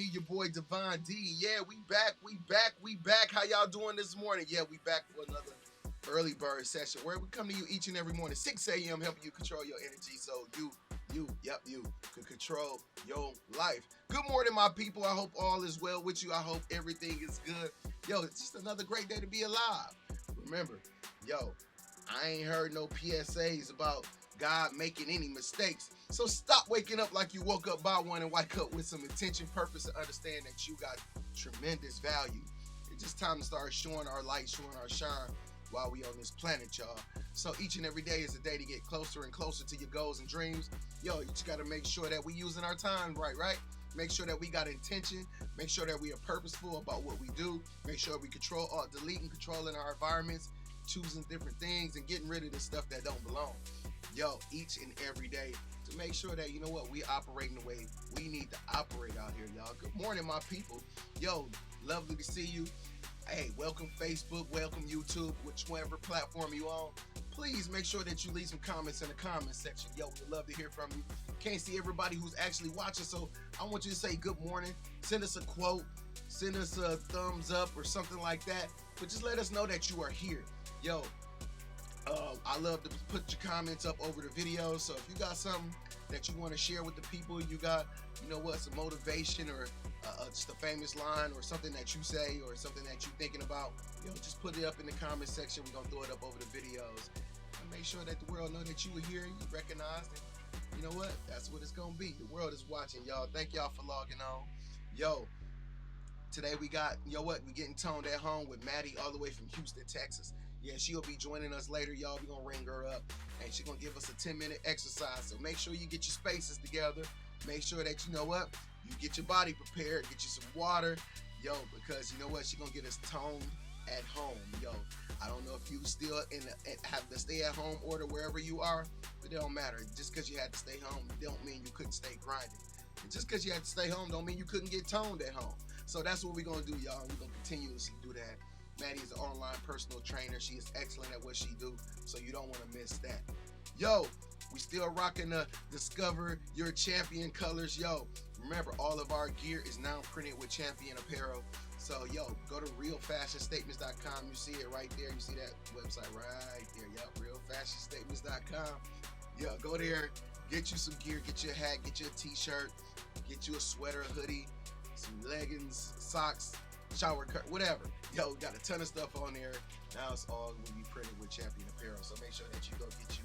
your boy Divine D. Yeah, we back. How y'all doing this morning? Yeah, we back for another early bird session where we come to you each and every morning, 6 a.m., helping you control your energy so you can control your life. Good morning, my people. I hope all is well with you. I hope everything is good. Yo, it's just another great day to be alive. Remember, I ain't heard no PSAs about God making any mistakes. So stop waking up like you woke up by one and wake up with some intention, purpose, and understand that you got tremendous value. It's just time to start showing our light, showing our shine while we on this planet, y'all. So each and every day is a day to get closer and closer to your goals and dreams. You just got to make sure that we using our time right? Make sure that we got intention. Make sure that we are purposeful about what we do. Make sure we deleting, controlling our environments, choosing different things, and getting rid of the stuff that don't belong. Each and every day to make sure that, we operating the way we need to operate out here, y'all. Good morning, my people. Lovely to see you. Hey, welcome Facebook, welcome YouTube, whichever platform you on. Please make sure that you leave some comments in the comment section. We'd love to hear from you. Can't see everybody who's actually watching, so I want you to say good morning. Send us a quote, send us a thumbs up or something like that. But just let us know that you are here. I love to put your comments up over the video. So if you got something that you want to share with the people, you got, some motivation or just a famous line or something that you say or something that you're thinking about, just put it up in the comment section. We're going to throw it up over the videos and make sure that the world know that you were here and you recognized it. You know what? That's what it's going to be. The world is watching, y'all. Thank y'all for logging on. Today we got, we're getting toned at home with Maddie all the way from Houston, Texas. Yeah, she'll be joining us later, y'all. We're going to ring her up, and she's going to give us a 10-minute exercise. So make sure you get your spaces together. Make sure that, you get your body prepared, get you some water, because she's going to get us toned at home, I don't know if you still have the stay-at-home order wherever you are, but it don't matter. Just because you had to stay home don't mean you couldn't stay grinding. And just because you had to stay home don't mean you couldn't get toned at home. So that's what we're going to do, y'all. We're going to continuously do that. Maddie is an online personal trainer. She is excellent at what she do, so you don't want to miss that. We still rocking the Discover Your Champion colors. Remember, all of our gear is now printed with Champion apparel. So, go to realfashionstatements.com. You see it right there. You see that website right there. realfashionstatements.com. Go there, get you some gear, get your hat, get you a t-shirt, get you a sweater, a hoodie, some leggings, socks, shower curtain, whatever. We got a ton of stuff on there. Now it's all going to be printed with Champion apparel. So make sure that you go get you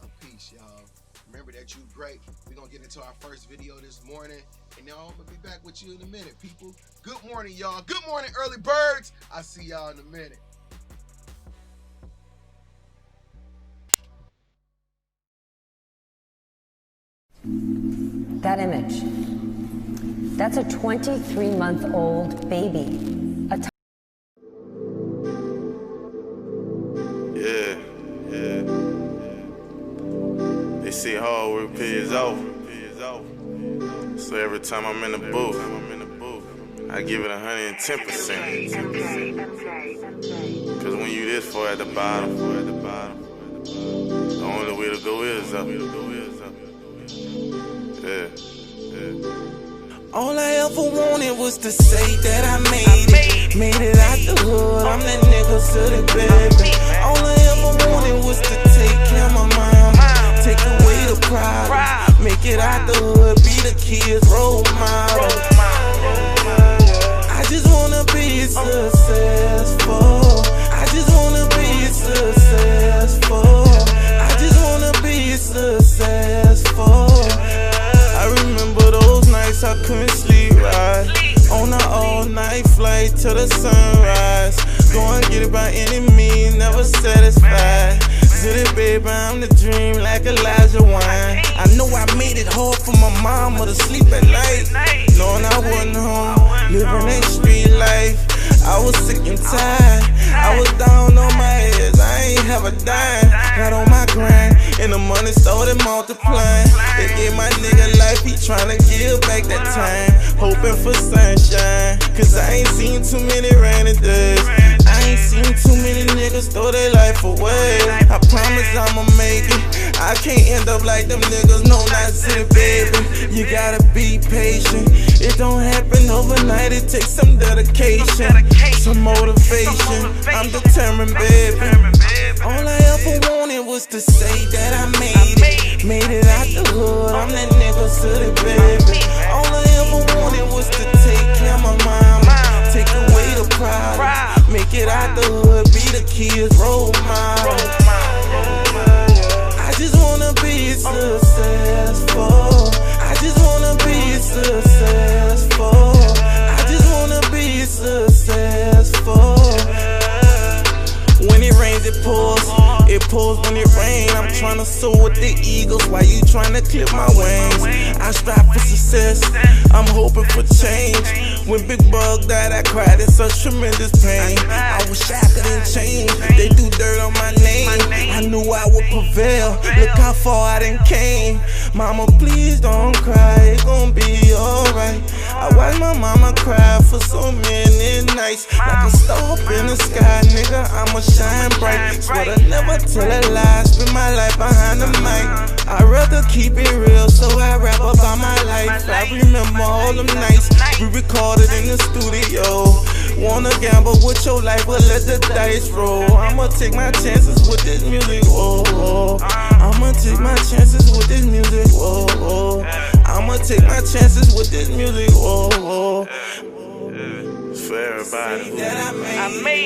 a piece, y'all. Remember that you're great. We're going to get into our first video this morning. And now I'm going to be back with you in a minute, people. Good morning, y'all. Good morning, early birds. I'll see y'all in a minute. That image. That's a 23-month-old baby. They say hard work pays off. So every time I'm in the booth, I give it 110%. Cause when you this far at the bottom, the only way to go is up. All I ever wanted was to say that I made it out the hood. I'm that nigga city baby. All I ever wanted was to take care of my mama, take away the problem, make it out the hood, be the kids' role model. I just wanna be successful. I just wanna be successful. I just wanna be successful. I remember those nights I couldn't sleep right, on an all-night flight to the sunrise. Go and get it by any means, never satisfied. City baby, I'm the dream like Elijah Wine. I know I made it hard for my mama to sleep at night, knowing I wasn't home, living that street life. I was sick and tired, I was down on my ass, I ain't have a dime. Got on my grind, and the money started multiplying. They gave my nigga life, he tryna give back that time, hoping for sunshine. Cause I ain't seen too many rainy days, I ain't seen too many niggas throw their life away. I promise I'ma make it, I can't end up like them niggas, no, not city, baby. You gotta be patient. It don't happen overnight, it takes some dedication, some motivation. I'm determined, baby. All I ever wanted was to say that I made it out the hood. I'm that nigga city, baby. All I ever wanted was to take care of my mama, take away the pride, make it out the hood, be the kids' role model. I just wanna be successful. I just wanna be successful. I just wanna be successful. When it rains, it pours. It pours when it rains. I'm tryna soar with the eagles while you tryna clip my wings. I strive for success. I'm hoping for change. When Big Bug died, I cried in such tremendous pain. I was shackled and chained. They threw dirt on my name. I knew I would prevail. Look how far I done came. Mama, please don't cry. It's gon' be alright. I watched my mama cry for so many nights. Like a star up in the sky, nigga, I'ma shine bright. Swear to never tell a lie. Spend my life behind the mic. I'd rather keep it real, so I rap about my life. I remember all them nights we recorded in the studio. Wanna gamble with your life, but let the dice roll. I'ma take my chances with this music, whoa, whoa. I'ma take my chances with this music, whoa, whoa. I'ma take my chances with this music, whoa, whoa. For everybody who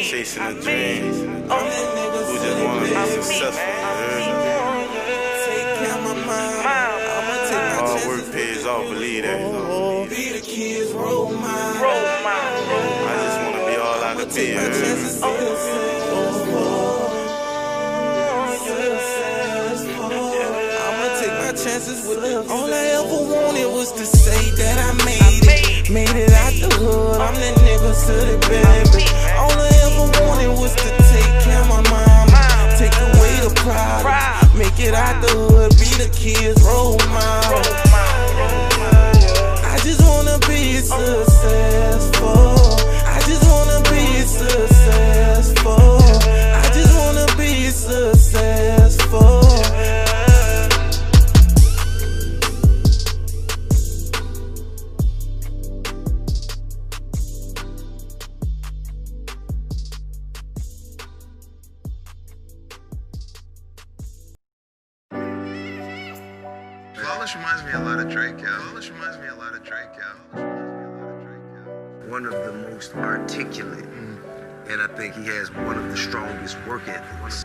chasing a dream, who just wanna be successful. Hard work pays off, believe that. Be the kids' role model. I just wanna be all I could be. I'ma take my chances with it. All I ever wanted was to say that I made it out the hood. I'm that nigga city, baby. All I ever wanted was to take care of my mama, take away the pride, make it out the hood, be the kids' role model. I just wanna be successful. I just wanna be successful. I just wanna be successful. Flawless reminds me a lot of Drake, yo. One of the most articulate, and I think he has one of the strongest work ethics.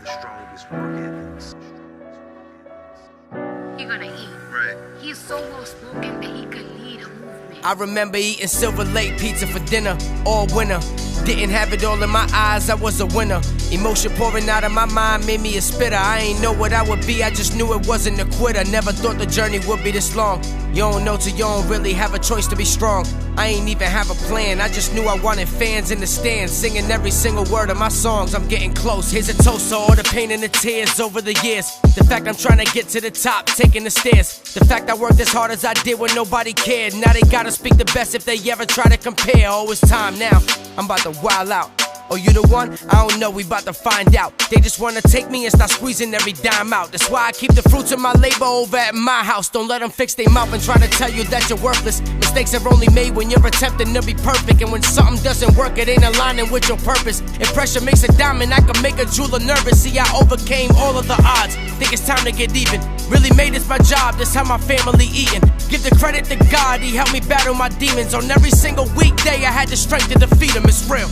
He gonna eat. Right. He's so well spoken that he could lead a movement. I remember eating Silver Lake pizza for dinner all winter. Didn't have it all in my eyes, I was a winner. Emotion pouring out of my mind made me a spitter. I ain't know what I would be, I just knew it wasn't a quitter. Never thought the journey would be this long. You don't know till you don't really have a choice to be strong. I ain't even have a plan, I just knew I wanted fans in the stands, singing every single word of my songs. I'm getting close, here's a toast to all the pain and the tears over the years. The fact I'm trying to get to the top, taking the stairs. The fact I worked as hard as I did when nobody cared. Now they gotta speak the best if they ever try to compare. Oh, it's time now, I'm about to wild out. Oh, you the one? I don't know, we bout to find out. They just wanna take me and start squeezing every dime out. That's why I keep the fruits of my labor over at my house. Don't let them fix their mouth and try to tell you that you're worthless. Mistakes are only made when you're attempting to be perfect. And when something doesn't work, it ain't aligning with your purpose. If pressure makes a diamond, I can make a jeweler nervous. See, I overcame all of the odds. Think it's time to get even. Really made this my job, that's how my family eating. Give the credit to God, he helped me battle my demons. On every single weekday, I had the strength to defeat them, it's real.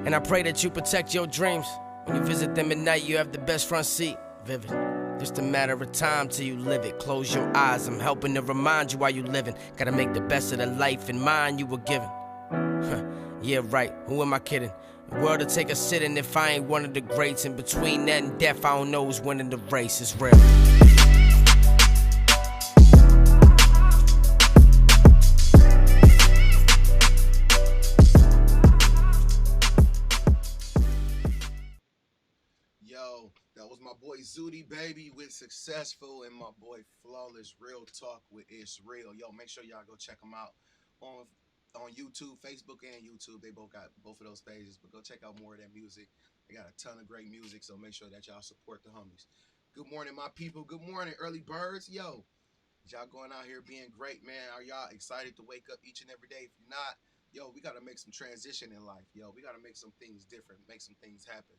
And I pray that you protect your dreams. When you visit them at night, you have the best front seat. Vivid. Just a matter of time till you live it. Close your eyes, I'm helping to remind you while you living. Gotta make the best of the life and mind you were given. Yeah, right, who am I kidding? The world will take a sitting if I ain't one of the greats. In between that and death, I don't know who's winning the race. It's real. Zooty baby with Successful, and my boy Flawless Real Talk with It's Real. Yo, make sure y'all go check them out on YouTube, Facebook and YouTube. They both got both of those pages, but go check out more of their music. They got a ton of great music, so make sure that y'all support the homies. Good morning, my people. Good morning, early birds. Yo, y'all going out here being great, man. Are y'all excited to wake up each and every day? If you're not, yo, we got to make some transition in life. Yo, we got to make some things different, make some things happen.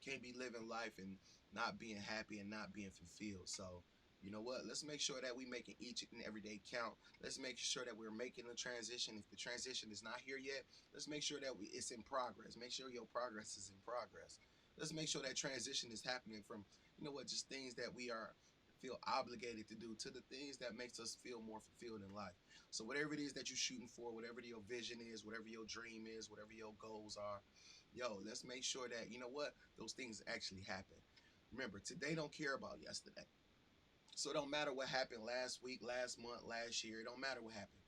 Can't be living life and not being happy and not being fulfilled. So, you know what? Let's make sure that we making each and every day count. Let's make sure that we're making the transition. If the transition is not here yet, let's make sure that it's in progress. Make sure your progress is in progress. Let's make sure that transition is happening from, you know what, just things that we feel obligated to do to the things that makes us feel more fulfilled in life. So whatever it is that you're shooting for, whatever your vision is, whatever your dream is, whatever your goals are, yo, let's make sure that, you know what, those things actually happen. Remember, today don't care about yesterday. So it don't matter what happened last week, last month, last year. It don't matter what happened.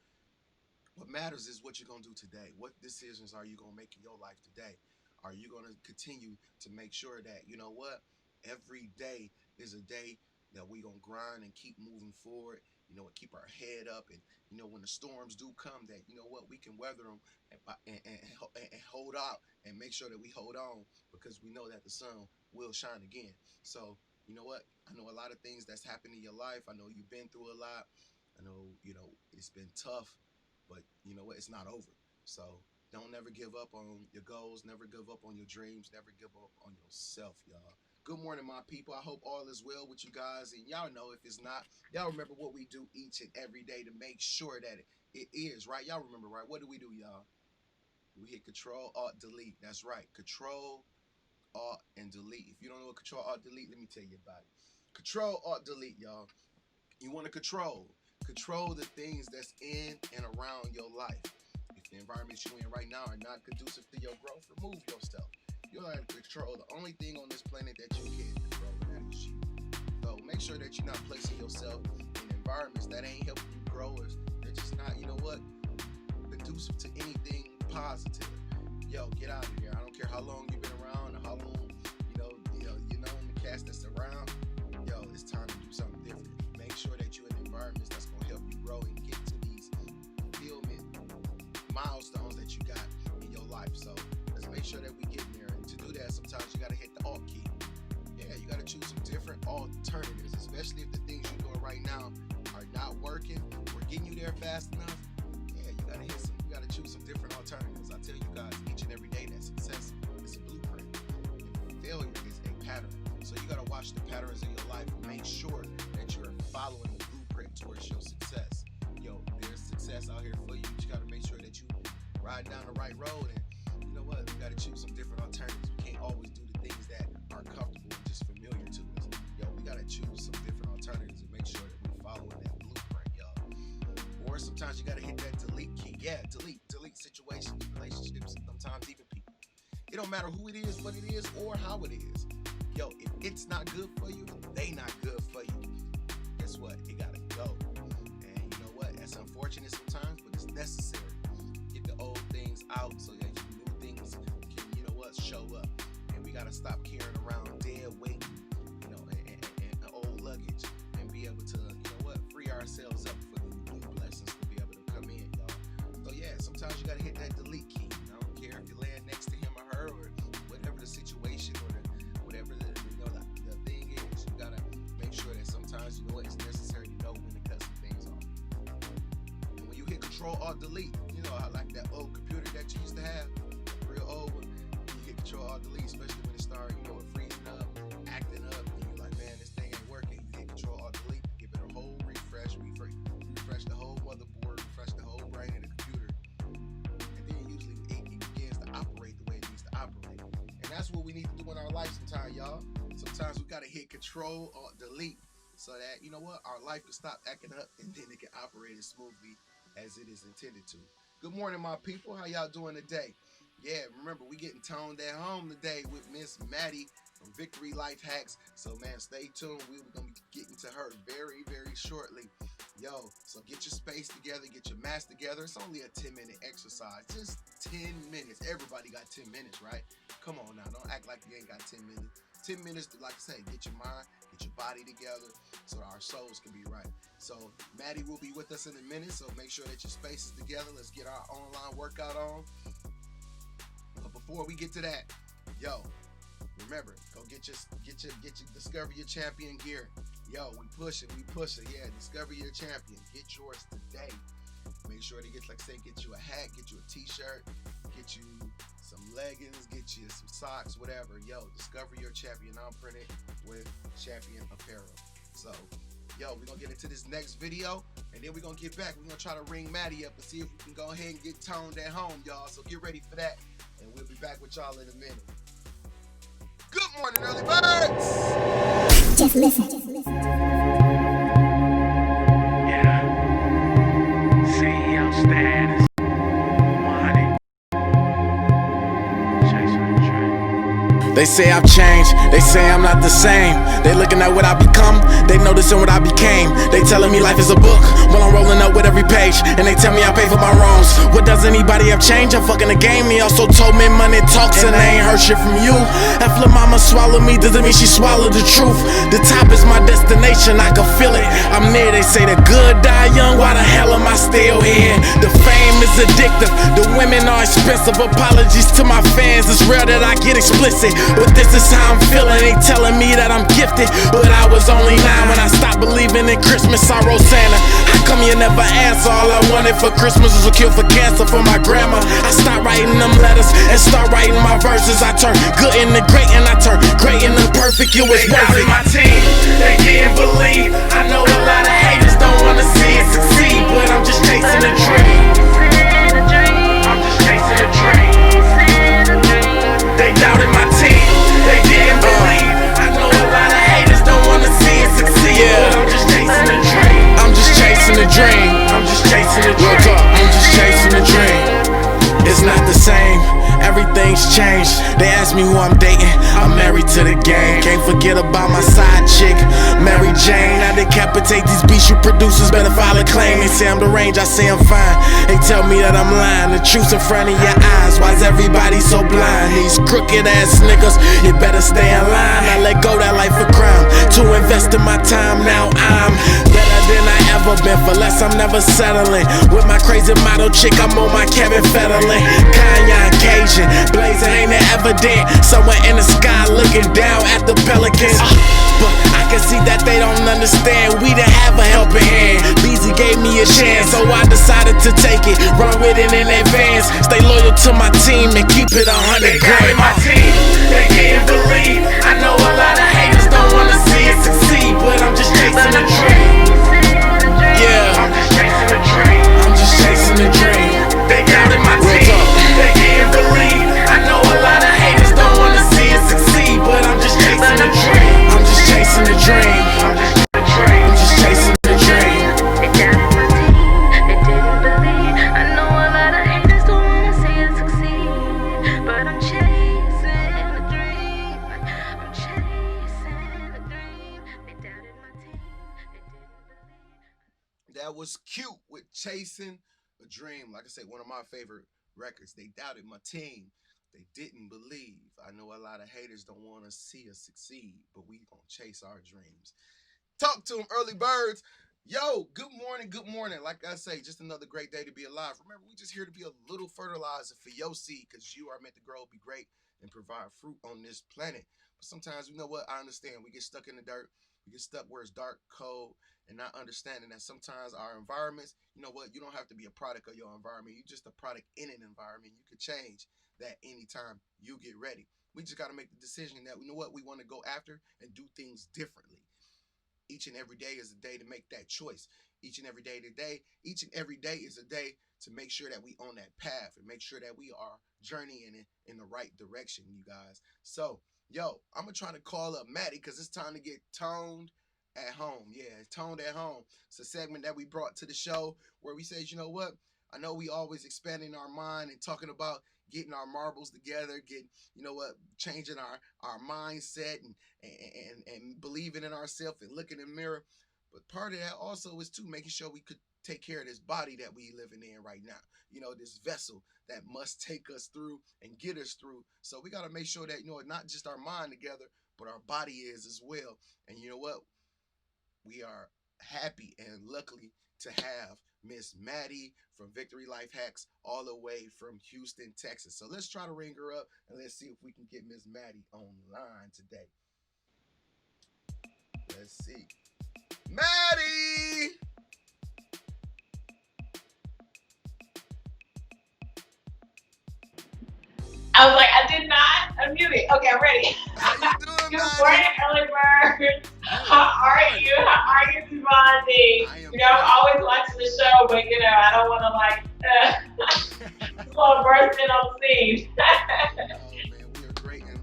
What matters is what you're going to do today. What decisions are you going to make in your life today? Are you going to continue to make sure that, you know what, every day is a day that we're going to grind and keep moving forward, you know, and keep our head up, and, you know, when the storms do come, that, you know what, we can weather them and hold out and make sure that we hold on, because we know that the sun will shine again. So, you know what, I know a lot of things that's happened in your life. I know you've been through a lot. I know, you know, it's been tough, but you know what, it's not over. So don't never give up on your goals, never give up on your dreams, never give up on yourself, y'all. Good morning, my people. I hope all is well with you guys. And y'all know, if it's not, y'all remember what we do each and every day to make sure that it is, right? Y'all remember, right? What do, y'all? We hit Control, Alt, Delete. That's right. Control, Alt, and Delete. If you don't know what Control, Alt, Delete, let me tell you about it. Control, Alt, Delete, y'all. You want to control the things that's in and around your life. If the environments you're in right now are not conducive to your growth, remove yourself. You'll have to control the only thing on this planet that you can control, and that is you. So make sure that you're not placing yourself in environments that ain't helping you grow, or they're just not, you know what, conducive to anything positive. Yo, get out of here. I don't care how long you've been around or how long, you know the cast that's around. Yo, it's time to do something different. Make sure that you're in environments that's gonna help you grow and get to these fulfillment milestones that you got in your life. So let's make sure that we get there. And to do that, sometimes you gotta hit the Alt key. Yeah, you gotta choose some different alternatives, especially if the things you're doing right now are not working or getting you there fast enough. Yeah, you gotta choose some different alternatives. I tell you guys each and every day that success is a blueprint and failure is a pattern. So you gotta watch the patterns in your life and make sure that you're following the blueprint towards your success. Yo, there's success out here for you. You just gotta make sure that you ride down the right road, and you know what? We gotta choose some different alternatives. We can't always do the things that are comfortable and just familiar to us. Yo, we gotta choose some different alternatives and make sure that we're following that blueprint, y'all. Or sometimes you gotta hit that delete key. Yeah, delete situations, relationships, and sometimes even people. It don't matter who it is, what it is, or how it is. Yo, if it's not good for you, they not good for you. Guess what? It gotta go. And you know what? That's unfortunate sometimes, but it's necessary. Get the old things out so that new things can, you know what, show up. And we gotta stop carrying around dead weight, you know, and old luggage, and be able to, you know what, free ourselves up for the new blessings to be able to come in, y'all. So yeah, sometimes you gotta hit that delete key. I don't care if you're laying next to him or her, or whatever the situation or whatever the thing is. You gotta make sure that sometimes, you know what, it's necessary to know when to cut some things off. And when you hit Control Alt Delete, you know, like that old computer that you used to have, real old one, you hit Control Alt Delete, especially when it started, you know, freezing up, acting up, and you're like, man, this thing ain't working. You hit Control Alt Delete, give it a whole refresh the whole motherboard, refresh the whole brain of the computer, and then usually it begins to operate the way it needs to operate. And that's what we need to do in our life sometimes, y'all. Sometimes we gotta hit Control Alt Delete so that, you know what, our life can stop acting up, and then it can operate as smoothly as it is intended to. Good morning, my people. How y'all doing today? Yeah, remember, we getting toned at home today with Miss Maddie from Victory Life Hacks. So man, stay tuned. We're gonna be getting to her very, very shortly. Yo, so get your space together, get your mask together. It's only a 10-minute exercise, just 10 minutes. Everybody got 10 minutes, right? Come on now, don't act like you ain't got 10 minutes. 10 minutes to, like I say, get your mind, get your body together so our souls can be right. So Maddie will be with us in a minute, so make sure that your space is together. Let's get our online workout on. But before we get to that, yo, Remember, go get your Discover Your Champion gear. Yo, we pushing. Yeah, Discover Your Champion. Get yours today. Make sure to get, like I say, get you a hat, get you a t-shirt, get you some leggings, get you some socks, whatever. Yo, Discover Your Champion. I'm printed with Champion Apparel. So, yo, we're gonna get into this next video, and then we're gonna get back. We're gonna try to ring Maddie up and see if we can go ahead and get toned at home, y'all. So get ready for that, and we'll be back with y'all in a minute. Good morning, early birds. Just listen. Yeah. CEO status. Money. Chasing the train. They say I've changed, they say I'm not the same. They looking at what I become, they noticing what I became. They telling me life is a book, well I'm rolling up with every page. And they tell me I pay for my wrongs. What does anybody have changed? I'm fucking the game. He also told me money talks and I ain't heard shit from you. If lil' mama swallow me, doesn't mean she swallowed the truth. The top is my destination, I can feel it. I'm near, they say the good die young, why the hell am I still here? The fame is addictive, the women are expensive. Apologies to my fans, it's rare that I get explicit, but this is how I'm feeling. They telling me that I'm gifted, but I was only 9 when I stopped believing in Christmas. I wrote Santa, how come you never answer? All I wanted for Christmas was a cure for cancer for my grandma. I stopped writing them letters and start writing my verses. I turned good into great and I turned great into perfect. It was worth it. My team, they didn't believe. I know a lot of haters don't wanna see it succeed, but I'm just chasing a dream. I'm just chasing a dream. They doubted my team, they didn't believe. I know a lot of haters don't wanna see it succeed, but I'm just chasing a dream. I'm just chasing a dream. I'm just chasing a dream. I'm just chasing a dream. It's not the same, everything's changed. They ask me who I'm dating, I'm married to the game. Can't forget about my side chick, Mary Jane. I decapitate these beats you producers, better file a claim. They say I'm deranged, I say I'm fine. They tell me that I'm lying, the truth's in front of your eyes. Why's everybody so blind? These crooked ass niggas, you better stay in line. I let go that life of crime to invest in my time. Now I'm better than I ever been, for less I'm never settling. With my crazy model chick, I'm on my Kevin Federline. Kanye Cajun, blazing ain't it evident. Somewhere in the sky looking down at the pelicans. But I can see that they don't understand. We didn't have a helping hand. Beezy gave me a chance, so I decided to take it. Run with it in advance. Stay loyal to my team and keep it 100 grand. My team, they didn't believe. I know a lot of haters don't wanna see it succeed, but I'm just chasing a dream. Yeah, I'm just chasing a dream. I'm just chasing a dream. They doubted my team, they didn't believe. I know a lot of haters don't wanna see it succeed, but I'm just chasing a dream. I'm just chasing a dream. I'm just chasing a dream. They doubted my team, they didn't believe. I know a lot of haters don't wanna see it succeed, but I'm chasing a dream. I'm chasing a dream. They doubted my team, they didn't believe. That was cute with Chasing a Dream. Like I said, one of my favorite records. They doubted my team. They didn't believe. I know a lot of haters don't want to see us succeed, but we gonna chase our dreams. Talk to them, early birds. Yo, good morning, good morning. Like I say, just another great day to be alive. Remember, we just here to be a little fertilizer for your seed, because you are meant to grow, be great, and provide fruit on this planet. But sometimes, you know what? I understand. We get stuck in the dirt. We get stuck where it's dark, cold, and not understanding that sometimes our environments, you know what? You don't have to be a product of your environment. You're just a product in an environment. You could change that anytime you get ready. We just got to make the decision that, you know what, we want to go after and do things differently. Each and every day is a day to make that choice. Each and every day is a day to make sure that we on that path and make sure that we are journeying in the right direction, you guys. So, yo, I'm going to try to call up Maddie because it's time to get toned at home. Yeah, Toned at Home. It's a segment that we brought to the show where we say, you know what, I know we always expanding our mind and talking about getting our marbles together, getting, you know what, changing our mindset and believing in ourselves and looking in the mirror. But part of that also is too making sure we could take care of this body that we living in right now. You know, this vessel that must take us through and get us through. So we got to make sure that, you know, not just our mind together, but our body is as well. And you know what? We are happy and lucky to have Miss Maddie from Victory Life Hacks, all the way from Houston, Texas. So let's try to ring her up and let's see if we can get Miss Maddie online today. Let's see. Maddie! I was like, I did not unmute it. Okay, I'm ready. How you doing, Good Maddie? morning, early bird. How are you? How are you, Devontae? I am You know, I'm always watching the show, but you know, I don't want to just want to burst in on the scene. Oh man, we are great and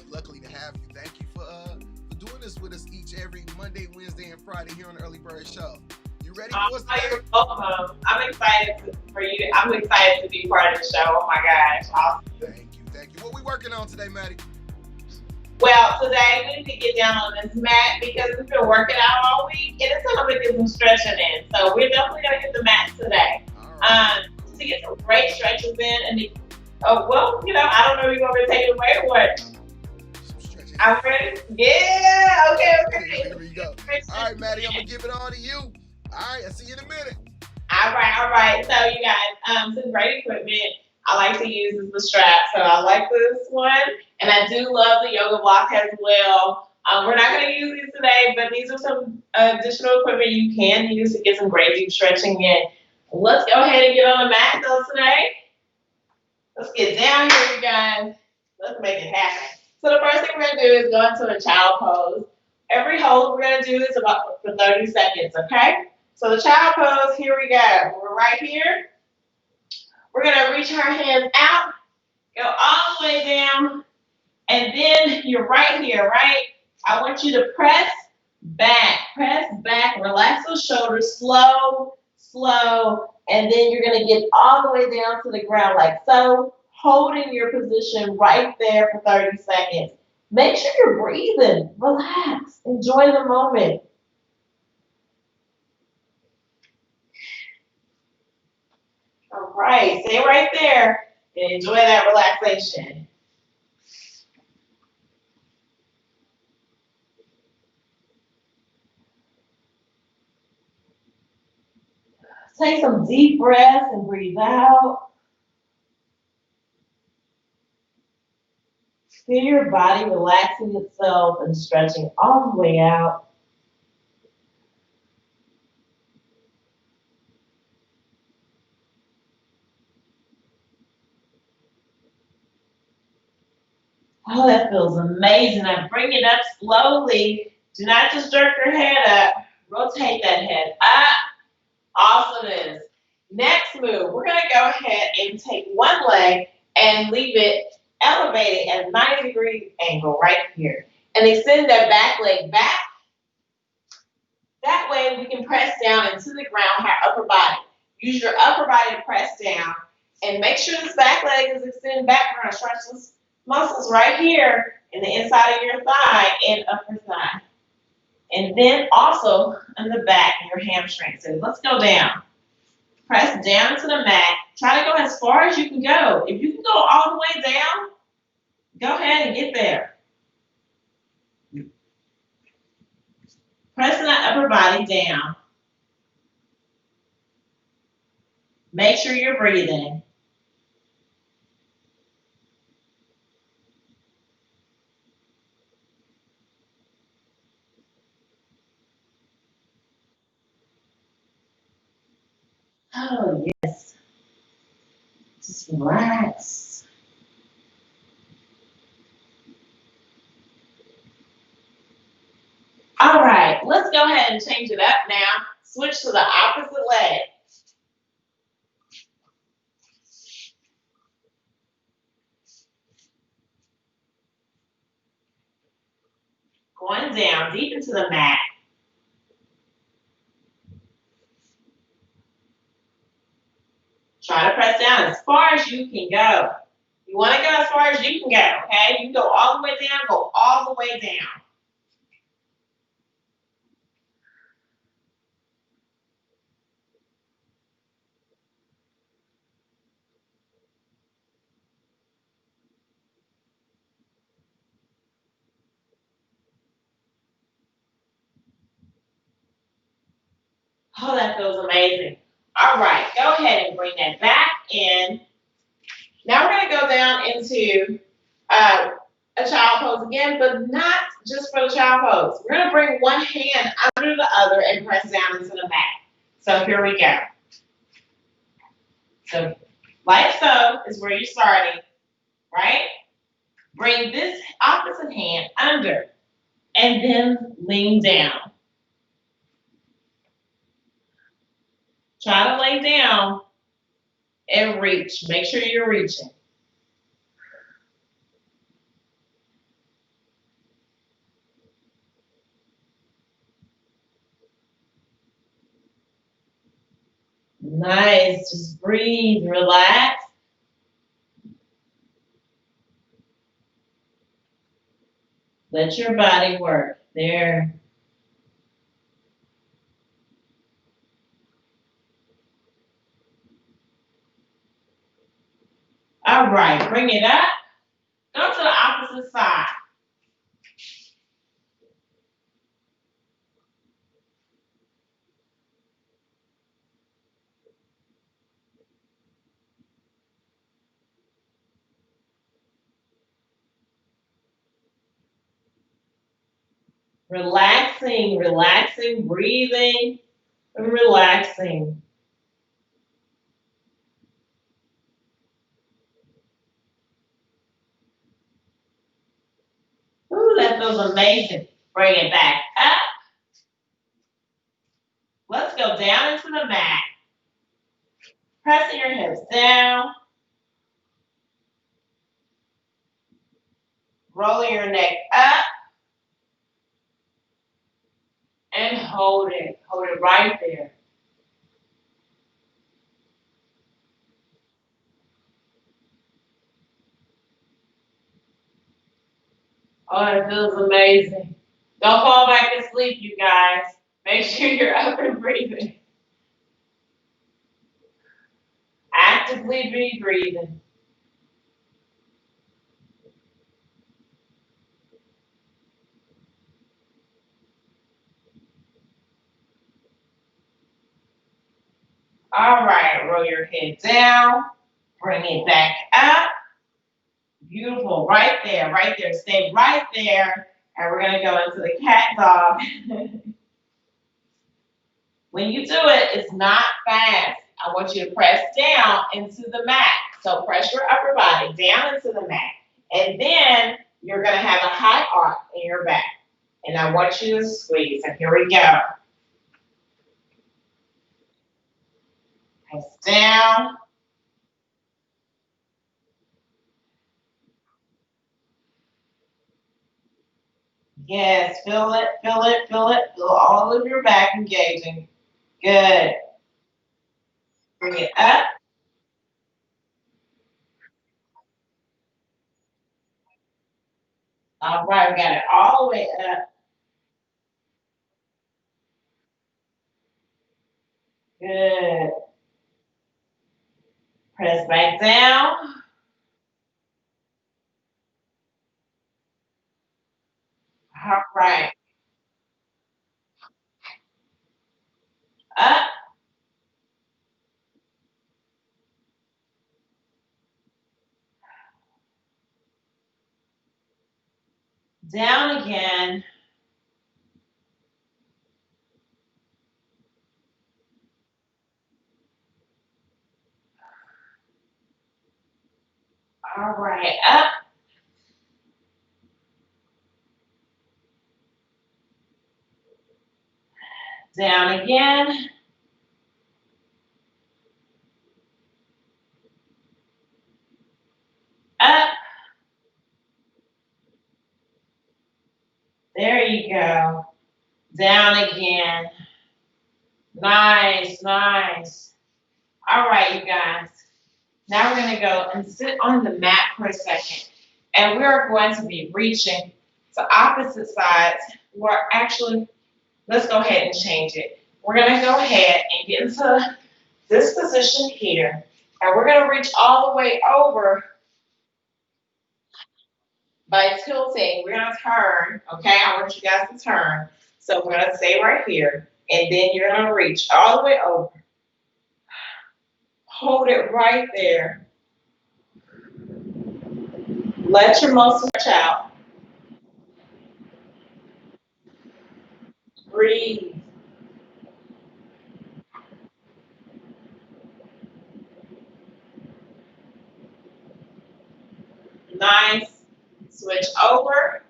luckily to have you. Thank you for doing this with us each every Monday, Wednesday, and Friday here on the Early Bird Show. You ready for us today? You're welcome. I'm excited for you. I'm excited to be part of the show. Oh my gosh, awesome. Thank you. What we working on today, Maddie? Well, today we need to get down on this mat because we've been working out all week and it's time to get some stretching in. So we're definitely gonna hit the mats today. Right. To get some great stretches in and well, you know, I don't know if you're gonna take it away or what. I'm ready. Yeah, okay. Here we go. All right, Maddie, I'm gonna give it on to you. All right, I'll see you in a minute. All right. So you guys, some great equipment. I like to use is the strap. So I like this one. And I do love the yoga block as well. We're not going to use these today, but these are some additional equipment you can use to get some great deep stretching in. Let's go ahead and get on the mat though today. Let's get down here, you guys. Let's make it happen. So the first thing we're going to do is go into a child pose. Every hold we're going to do is about for 30 seconds, okay? So the child pose, here we go. We're right here. We're going to reach our hands out, go all the way down, and then you're right here, right? I want you to press back, relax those shoulders, slow, and then you're going to get all the way down to the ground like so, holding your position right there for 30 seconds. Make sure you're breathing, relax, enjoy the moment. All right, stay right there and enjoy that relaxation. Take some deep breaths and breathe out. Feel your body relaxing itself and stretching all the way out. Oh, that feels amazing. Now bring it up slowly. Do not just jerk your head up. Rotate that head up. Awesomeness. Next move, we're going to go ahead and take one leg and leave it elevated at a 90-degree angle right here. And extend that back leg back. That way we can press down into the ground, our upper body. Use your upper body to press down. And make sure this back leg is extended back. We're going to stretch this muscles right here in the inside of your thigh and upper thigh. And then also in the back in your hamstring. So let's go down. Press down to the mat. Try to go as far as you can go. If you can go all the way down, go ahead and get there. Pressing that upper body down. Make sure you're breathing. Oh, yes. Just relax. All right, let's go ahead and change it up now. Switch to the opposite leg. Going down deep into the mat. Try to press down as far as you can go. You want to go as far as you can go, okay? You can go all the way down, go all the way down. Oh, that feels amazing. All right, go ahead and bring that back in. Now we're going to go down into a child pose again, but not just for the child pose. We're going to bring one hand under the other and press down into the mat. So here we go. So like so is where you're starting, right? Bring this opposite hand under and then lean down. Try to lay down and reach. Make sure you're reaching. Nice. Just breathe, relax. Let your body work. There. All right, bring it up. Go to the opposite side. Relaxing, relaxing, breathing, and relaxing. Ooh, that feels amazing. Bring it back up. Let's go down into the mat. Pressing your hips down. Rolling your neck up. And hold it. Hold it right there. Oh, it feels amazing. Don't fall back asleep, you guys. Make sure you're up and breathing. Actively be breathing. All right, roll your head down. Bring it back up. Beautiful, right there, right there. Stay right there. And we're gonna go into the cat dog. When you do it, it's not fast. I want you to press down into the mat. So press your upper body down into the mat. And then you're gonna have a high arc in your back. And I want you to squeeze. So here we go. Press down. Yes, feel it, feel it, feel it. Feel all of your back engaging. Good. Bring it up. All right, we got it all the way up. Good. Press back down. All right. Up. Down again. All right, up. Down again. Up. There you go. Down again. Nice, nice. All right, you guys. Now we're going to go and sit on the mat for a second. And we're going to be reaching to opposite sides. We're actually, let's go ahead and change it. We're going to go ahead and get into this position here. And we're going to reach all the way over by tilting. We're going to turn, okay? I want you guys to turn. So we're going to stay right here. And then you're going to reach all the way over. Hold it right there. Let your muscles stretch out. Breathe. Nice. Switch over.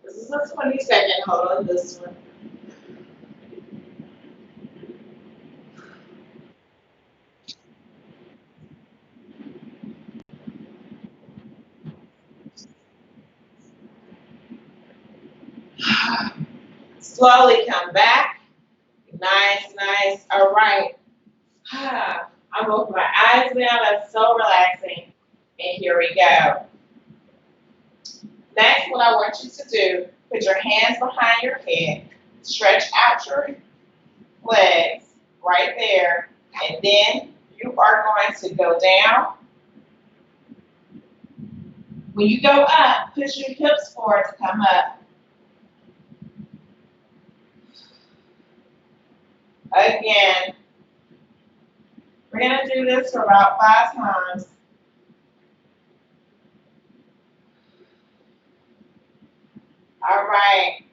This is a 20-second hold on this one. Slowly come back. Nice, nice. All right. I'm opening my eyes now. That's so relaxing. And here we go. Next, what I want you to do, put your hands behind your head. Stretch out your legs right there. And then you are going to go down. When you go up, push your hips forward to come up. Again. We're going to do this for about 5 times. All right.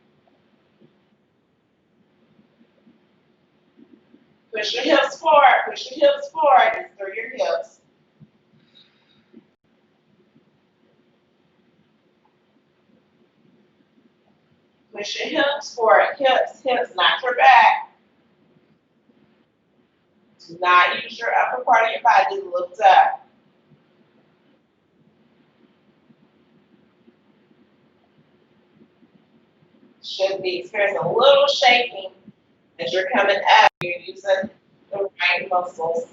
Push your hips forward. Push your hips forward. It's through your hips. Push your hips forward. Hips, hips, not your back. Do not use your upper part of your body to lift up. Should be experiencing a little shaking as you're coming up. You're using the right muscles.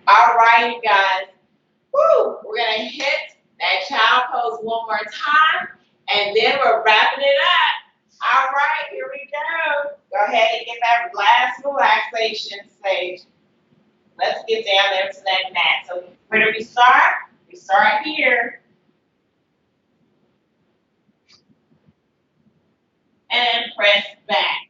All right, you guys. Woo! We're going to hit that child pose one more time, and then we're wrapping it up. All right, here we go. Go ahead and get that last relaxation stage. Let's get down there to that mat. So where do we start? We start here. And press back.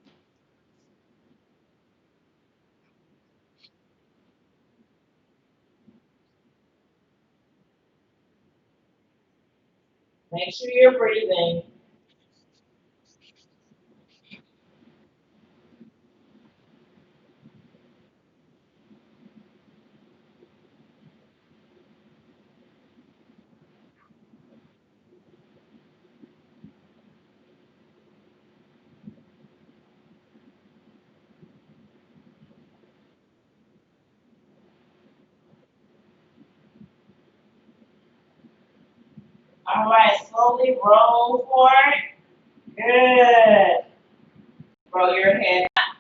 Make sure you're breathing. All right, slowly roll forward. Good. Roll your head up.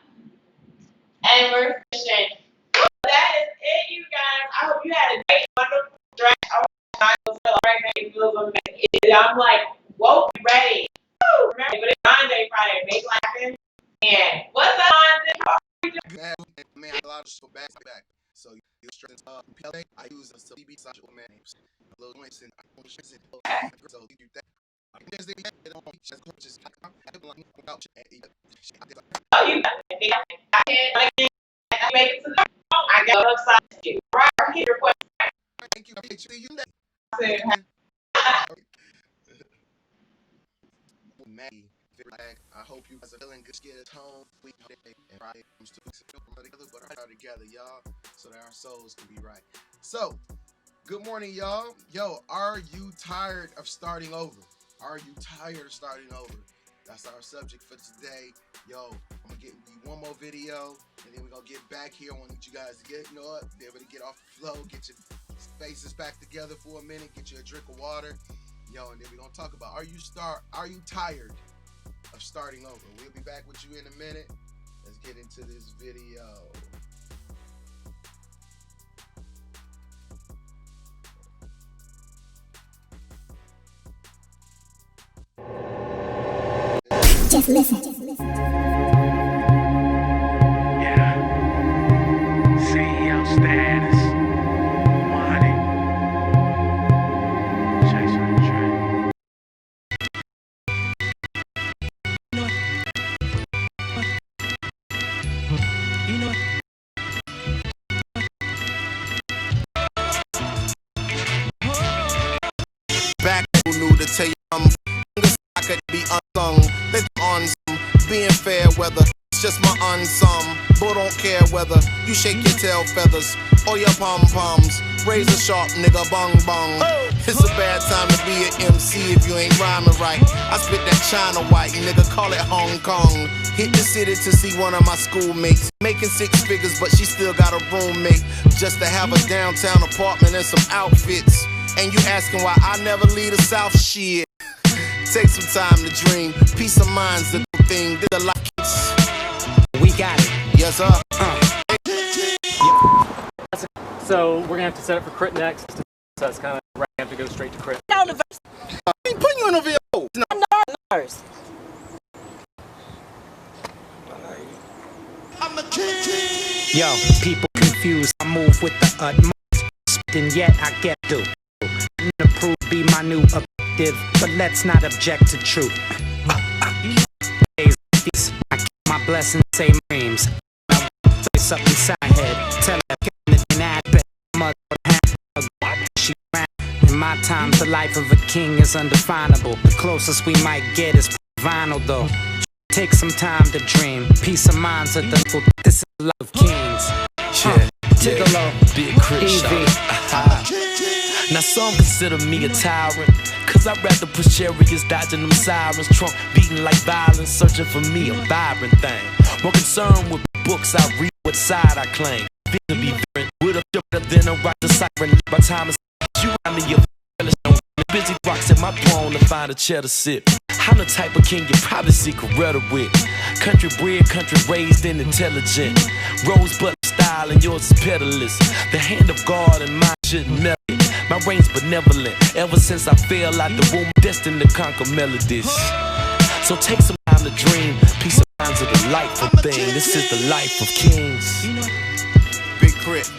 And we're finishing. That is it, you guys. I hope you had a great, wonderful stretch. I'm like, whoa, ready. Woo, remember, but it's Monday, Friday, make laughing. And what's up, Monday? Man, a lot of stuff back. So you strengthen I use them to be such old man names. Little noise and so you do that. There's the just oh, you got it. I make it to the I got upside to you. Right here, your question. Thank you. Maggie, I hope you guys are feeling good. Get a tone. And Friday comes to together, but our together, y'all, so that our souls can be right. So, good morning, y'all. Yo, are you tired of starting over? Are you tired of starting over? That's our subject for today. Yo, I'm gonna get you one more video, and then we're gonna get back here. I want you guys to get, be able to get off the flow, get your faces back together for a minute, get you a drink of water. Yo, and then we're gonna talk about are you tired of starting over? We'll be back with you in a minute. Let's get into this video. Just listen. Yeah. tell you I could be unsung. They on some being fair weather. It's just my unsum. But don't care whether you shake your tail feathers or your pom-poms. Razor sharp, nigga, bong bong. It's a bad time to be an MC if you ain't rhyming right. I spit that China white, nigga, call it Hong Kong. Hit the city to see one of my schoolmates. Making 6 figures, but she still got a roommate. Just to have a downtown apartment and some outfits. And you asking why I never leave the South? Shit. Take some time to dream. Peace of mind's the good thing. The lights. We got it. Yes, sir. So we're gonna have to set up for crit next. So that's kind of right. I have to go straight to crit. I ain't putting you in a VO. I'm nurse. I'm the king. Yo, people confused. I move with the utmost, and yet I get through. Approved be my new objective, but let's not object to truth. I keep my blessings, say dreams. I place up inside head. Tell her that I bet mother hand. She ran. In my time, the life of a king is undefinable. The closest we might get is vinyl, though. Take some time to dream. Peace of mind's a the this is the life of kings. Yeah, big crit shot. Now some consider me a tyrant, cause I'd rather push chariots, dodging them sirens, trunk beating like violence, searching for me a vibrant thing. More concerned with books I read, what side I claim. Being to be different, with a better than a right to siren. By time it's you out of your busy rocks at my throne to find a chair to sit. I'm the type of king you probably see Coretta with. Country bred, country raised and intelligent. Rosebud style and yours is peddless. The hand of God and mine shouldn't melt it. My reign's benevolent. Ever since I fell out the womb, destined to conquer melodies. So take some time to dream. Peace of mind's of the life of thing. This is the life of kings. Big crit.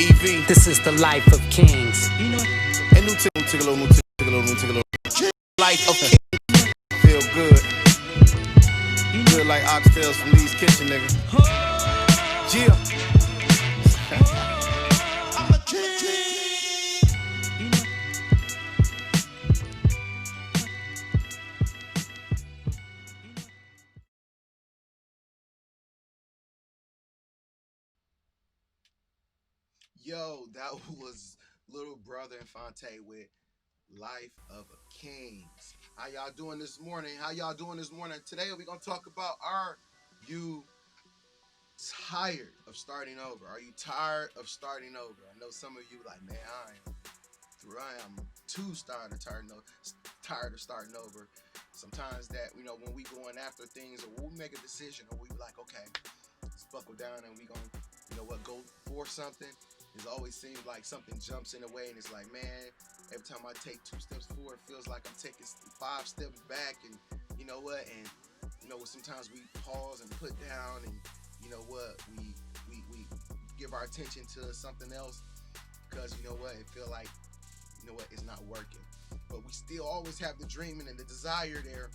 EV. This is the life of kings. And new tickle, new tickle. Life of kings. Feel good. Good like oxtails from Lee's Kitchen, nigga. Yeah. I'm a king. Yo, that was Little Brother Infante with Life of a Kings. How y'all doing this morning? Today we're going to talk about, are you tired of starting over? Are you tired of starting over? I know some of you like, man, I am too tired of starting over. Sometimes that, when we going after things or when we make a decision or we like, okay, let's buckle down and we going to, go for something. It always seems like something jumps in the way and it's like, man, every time I take 2 steps forward, it feels like I'm taking 5 steps back. And you know what? And sometimes we pause and put down and we give our attention to something else because it feel like, it's not working. But we still always have the dreaming and the desire there.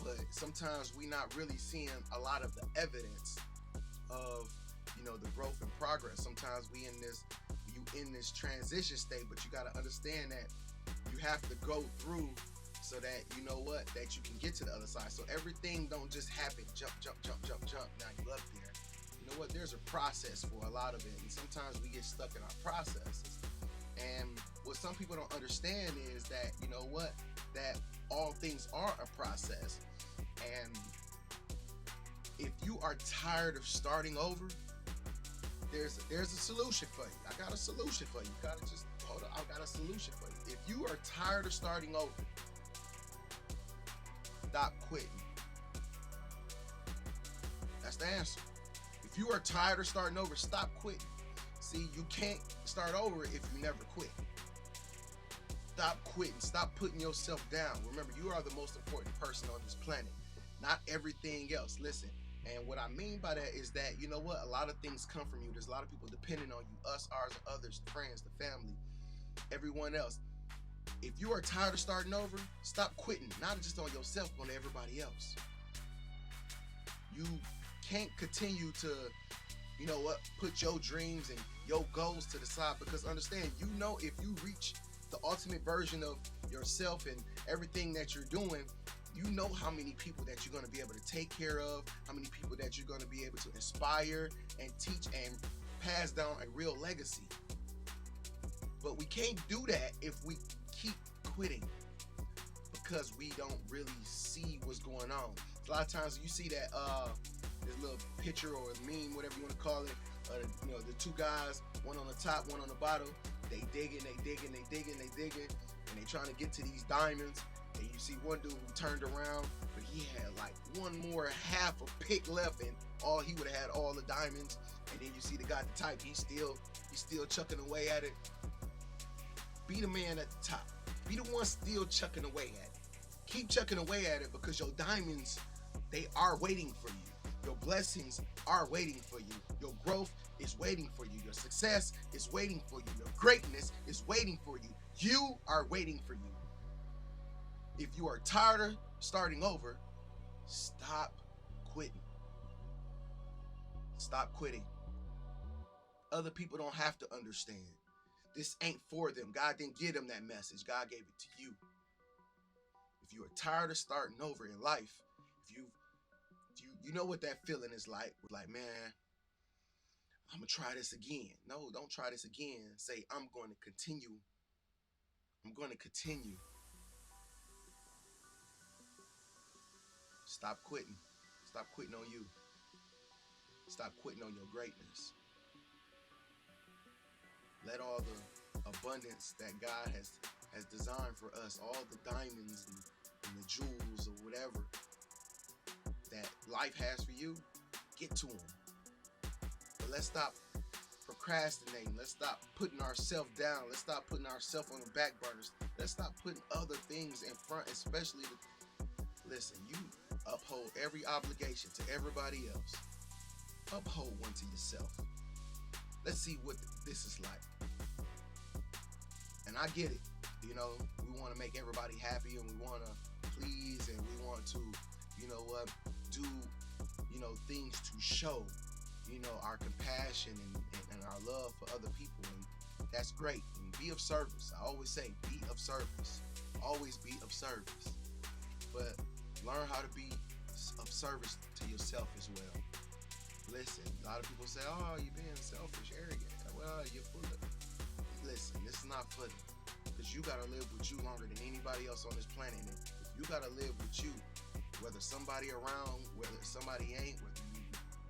But sometimes we not really seeing a lot of the evidence of the growth and progress. Sometimes you in this transition state, but you got to understand that you have to go through so that that you can get to the other side. So everything don't just happen jump. Now you up there. There's a process for a lot of it, and sometimes we get stuck in our processes. And what some people don't understand is that that all things are a process. And if you are tired of starting over, there's a solution for you. I got a solution for you. You gotta just hold on. I got a solution for you. If you are tired of starting over, stop quitting. That's the answer. If you are tired of starting over, stop quitting. See, you can't start over if you never quit. Stop quitting. Stop putting yourself down. Remember, you are the most important person on this planet, not everything else. Listen. And what I mean by that is that, a lot of things come from you. There's a lot of people depending on you, us, ours, others, the friends, the family, everyone else. If you are tired of starting over, stop quitting, not just on yourself, but on everybody else. You can't continue to, put your dreams and your goals to the side, because understand, if you reach the ultimate version of yourself and everything that you're doing, you know how many people that you're going to be able to take care of, how many people that you're going to be able to inspire and teach and pass down a real legacy. But we can't do that if we keep quitting because we don't really see what's going on. A lot of times you see that this little picture or meme, whatever you want to call it, you know, the two guys, one on the top, one on the bottom, they digging, and they trying to get to these diamonds. And you see one dude who turned around, but he had like one more half a pick left, and he would have had all the diamonds. And then you see the guy at the top, he's still chucking away at it. Be the man at the top. Be the one still chucking away at it. Keep chucking away at it because your diamonds, they are waiting for you. Your blessings are waiting for you. Your growth is waiting for you. Your success is waiting for you. Your greatness is waiting for you. You are waiting for you. If you are tired of starting over, stop quitting. Stop quitting. Other people don't have to understand. This ain't for them. God didn't give them that message. God gave it to you. If you are tired of starting over in life, if you know what that feeling is like, man, I'm gonna try this again. No, don't try this again. Say, I'm going to continue. I'm going to continue. Stop quitting. Stop quitting on you. Stop quitting on your greatness. Let all the abundance that God has designed for us, all the diamonds and the jewels or whatever that life has for you, get to them. But let's stop procrastinating. Let's stop putting ourselves down. Let's stop putting ourselves on the back burners. Let's stop putting other things in front, especially listen, you uphold every obligation to everybody else. Uphold one to yourself. Let's see what this is like. And I get it. You know, we want to make everybody happy and we want to please and we want to, you know what, do, you know, things to show, you know, our compassion and our love for other people. And that's great. And be of service. I always say, be of service. Always be of service. But learn how to be of service to yourself as well. Listen, a lot of people say, oh, you're being selfish, arrogant. Well, you're full of it. Listen, this is not for them. Because you got to live with you longer than anybody else on this planet. And if you got to live with you, whether somebody around, whether somebody ain't, whether you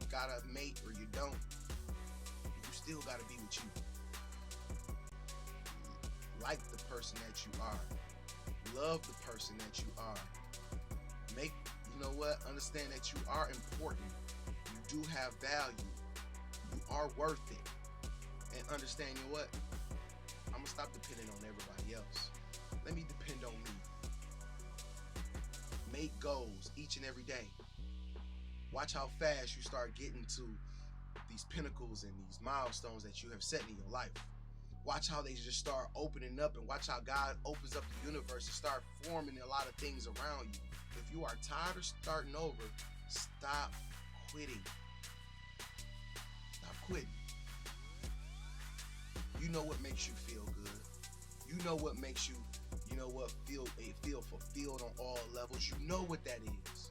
got a mate or you don't, you still got to be with you. Like the person that you are. Love the person that you are. Make, you know what, understand that you are important. You do have value. You are worth it. And understand, you know what? I'm going to stop depending on everybody else. Let me depend on me. Make goals each and every day. Watch how fast you start getting to these pinnacles and these milestones that you have set in your life. Watch how they just start opening up and watch how God opens up the universe and start forming a lot of things around you. If you are tired of starting over, stop quitting. Stop quitting. You know what makes you feel good. You know what makes you, you know what, feel fulfilled on all levels. You know what that is.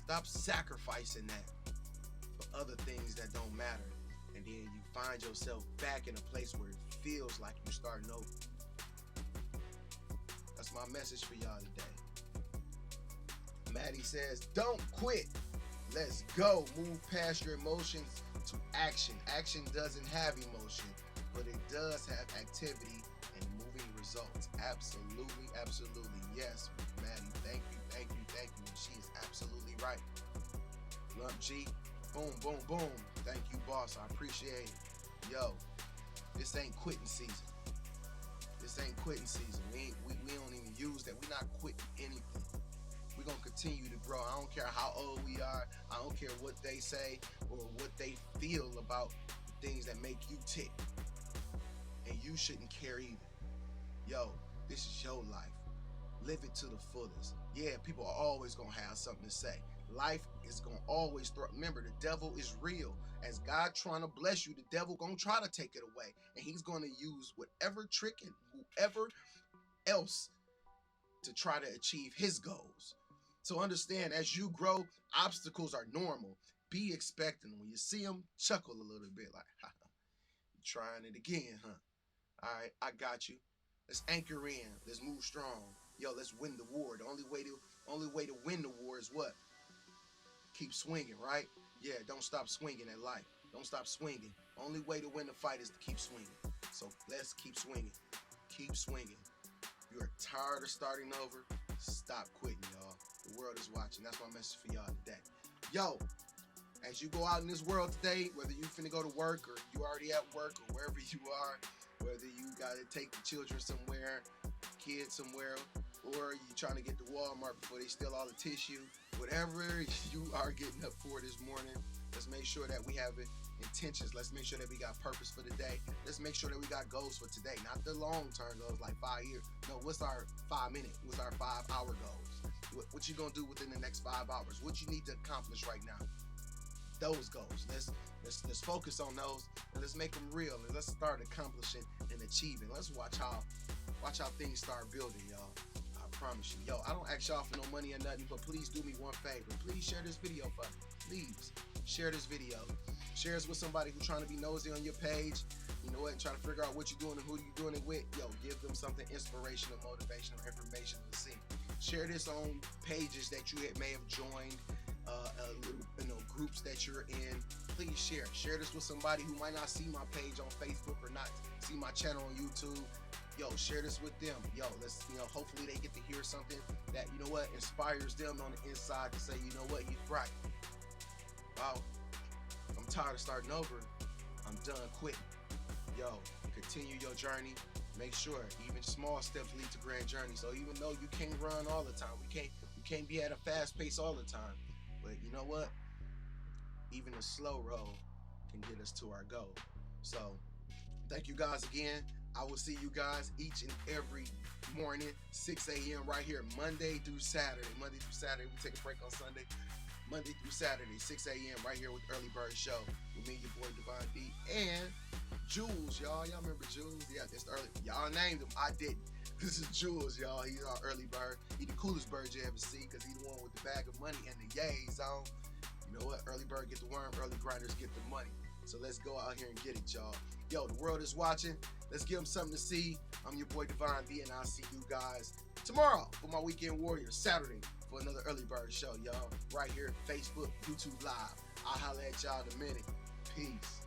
Stop sacrificing that for other things that don't matter. And then you find yourself back in a place where it feels like you're starting over. That's my message for y'all today. Maddie says, don't quit. Let's go. Move past your emotions to action. Action doesn't have emotion, but it does have activity and moving results. Absolutely, absolutely. Yes, Maddie, thank you. And she is absolutely right. Lump G, boom, boom, boom. Thank you, boss. I appreciate it. Yo, this ain't quitting season. This ain't quitting season. We don't even use that. We're not quitting anything. We're going to continue to grow. I don't care how old we are. I don't care what they say or what they feel about the things that make you tick. And you shouldn't care either. Yo, this is your life. Live it to the fullest. Yeah, people are always going to have something to say. Life is gonna always throw. Remember, the devil is real. As God trying to bless you, the devil gonna try to take it away, and he's gonna use whatever trick and whoever else to try to achieve his goals. So understand, as you grow, obstacles are normal. Be expecting. When you see them, chuckle a little bit, like, ha, you trying it again, huh? All right, I got you. Let's anchor in. Let's move strong. Yo, let's win the war. The only way to win the war is what? Keep swinging, right? Yeah, don't stop swinging at life. Don't stop swinging. Only way to win the fight is to keep swinging. So let's keep swinging. Keep swinging. You're tired of starting over? Stop quitting, y'all. The world is watching. That's my message for y'all today. Yo, as you go out in this world today, whether you finna go to work or you already at work or wherever you are, whether you gotta take the children somewhere, kids somewhere, or you trying to get to Walmart before they steal all the tissue, whatever you are getting up for this morning, let's make sure that we have intentions. Let's make sure that we got purpose for the day. Let's make sure that we got goals for today, not the long-term goals like 5 years. No, what's our 5 minute? What's our 5 hour goals? What you gonna do within the next 5 hours? What you need to accomplish right now? Those goals. Let's focus on those and let's make them real and let's start accomplishing and achieving. Let's watch how things start building, y'all. I promise you. Yo, I don't ask y'all for no money or nothing, but please do me one favor. Please share this video for me. Please share this video. Share this with somebody who's trying to be nosy on your page. You know what? And trying to figure out what you're doing and who you're doing it with. Yo, give them something inspirational, motivational, informational to see. Share this on pages that you may have joined, groups that you're in. Please share. Share this with somebody who might not see my page on Facebook or not see my channel on YouTube. Yo, share this with them. Yo, let's, hopefully they get to hear something that, you know what, inspires them on the inside to say, you know what, he's right. Wow, I'm tired of starting over. I'm done quitting. Yo, continue your journey. Make sure even small steps lead to grand journey. So even though you can't run all the time, you can't be at a fast pace all the time. But you know what? Even a slow roll can get us to our goal. So thank you guys again. I will see you guys each and every morning, 6 a.m. right here, Monday through Saturday. Monday through Saturday. We take a break on Sunday. Monday through Saturday, 6 a.m. right here with Early Bird Show with me, your boy Divine D, and Jules, y'all. Y'all remember Jules? Yeah, that's early. Y'all named him. I didn't. This is Jules, y'all. He's our early bird. He the coolest bird you ever see because he's the one with the bag of money and the yay zone. You know what? Early bird get the worm, early grinders get the money. So let's go out here and get it, y'all. Yo, the world is watching. Let's give them something to see. I'm your boy Divine D, and I'll see you guys tomorrow for my Weekend Warriors, Saturday for another Early Bird Show, y'all. Right here, Facebook, YouTube Live. I'll holler at y'all in a minute. Peace.